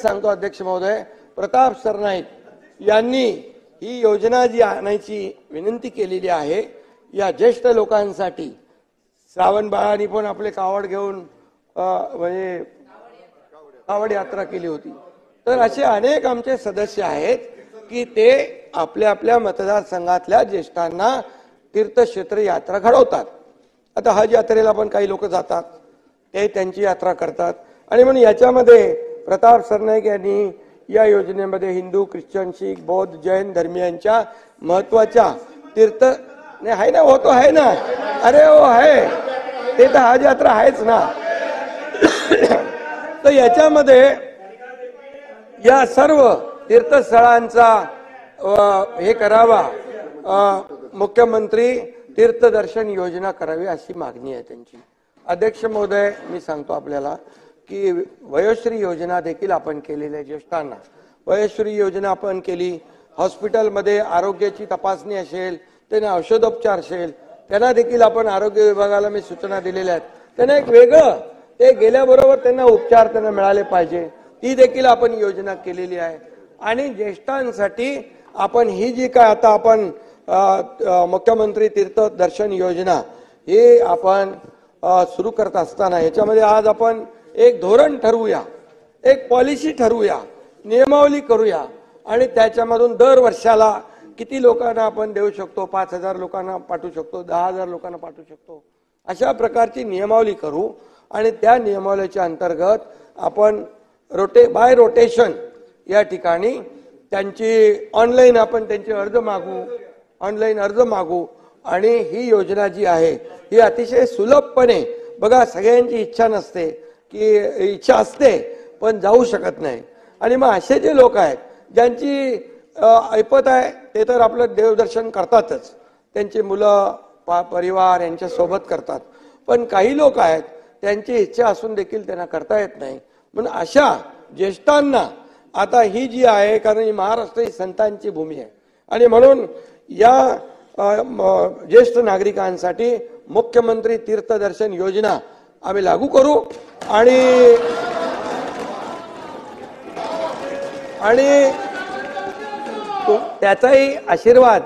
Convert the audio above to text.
सांगतो अध्यक्ष महोदय, प्रताप सरनाईक यांनी ही योजना जी आणायची विनंती केलेली आहे या ज्येष्ठ लोकांसाठी, श्रावण बाळांनी पण आपले कावड घेऊन म्हणजे कावड यात्रा केली होती, तर असे अनेक आमचे सदस्य आहेत की ते आपल्या आपल्या मतदारसंघातल्या ज्येष्ठांना तीर्थक्षेत्र यात्रा घडवतात. आता हज यात्रेला पण काही लोक जातात, ते त्यांची यात्रा करतात. आणि म्हणून याच्यामध्ये प्रताप सरनाईक यांनी या योजनेमध्ये हिंदू, ख्रिश्चन, शीख, बौद्ध, जैन धर्मियांच्या महत्वाच्या तीर्थ नाही आहे ना, होतो आहे ना, अरे हो आहे, ते तर हज यात्रा आहेच ना. तर याच्यामध्ये या सर्व तीर्थस्थळांचा हे करावा, मुख्यमंत्री तीर्थदर्शन योजना करावी अशी मागणी आहे त्यांची. अध्यक्ष महोदय, मी सांगतो आपल्याला की वयोश्री योजना देखील आपण केलेली आहे. ज्येष्ठांना वयोश्री योजना आपण केली. हॉस्पिटलमध्ये आरोग्याची तपासणी असेल, त्यांना औषधोपचार असेल, त्यांना देखील आपण आरोग्य विभागाला मी सूचना दिलेल्या आहेत. त्यांना एक वेगळं ते गेल्याबरोबर त्यांना उपचार त्यांना मिळाले पाहिजे, ती देखील आपण योजना केलेली आहे. आणि ज्येष्ठांसाठी आपण ही जी काय आता आपण मुख्यमंत्री तीर्थ दर्शन योजना हे आपण सुरू करत असताना याच्यामध्ये आज आपण एक धोरण ठरवूया, एक पॉलिसी ठरवूया, नियमावली करूया आणि त्याच्यामधून दर वर्षाला किती लोकांना आपण देऊ शकतो, 5,000 लोकांना पाठवू शकतो, 10,000 लोकांना पाठवू शकतो, अशा प्रकारची नियमावली करू. आणि त्या नियमावलीच्या अंतर्गत आपण बाय रोटेशन या ठिकाणी त्यांची ऑनलाईन आपण त्यांचे अर्ज मागू आणि ही योजना जी आहे ही अतिशय सुलभपणे, बघा सगळ्यांची इच्छा नसते की इच्छा असते पण जाऊ शकत नाही. आणि मग असे जे लोक आहेत ज्यांची ऐपत आहे ते तर आपलं देवदर्शन करतातच, त्यांची मुलं परिवार यांच्या सोबत करतात, पण काही लोक आहेत त्यांची इच्छा असून देखील त्यांना करता येत नाही. म्हणून अशा ज्येष्ठांना आता ही जी आहे, कारण ही महाराष्ट्र ही संतांची भूमी आहे, आणि म्हणून या ज्येष्ठ नागरिकांसाठी मुख्यमंत्री तीर्थदर्शन योजना आम्ही लागू करू आणि त्याचाही आशीर्वाद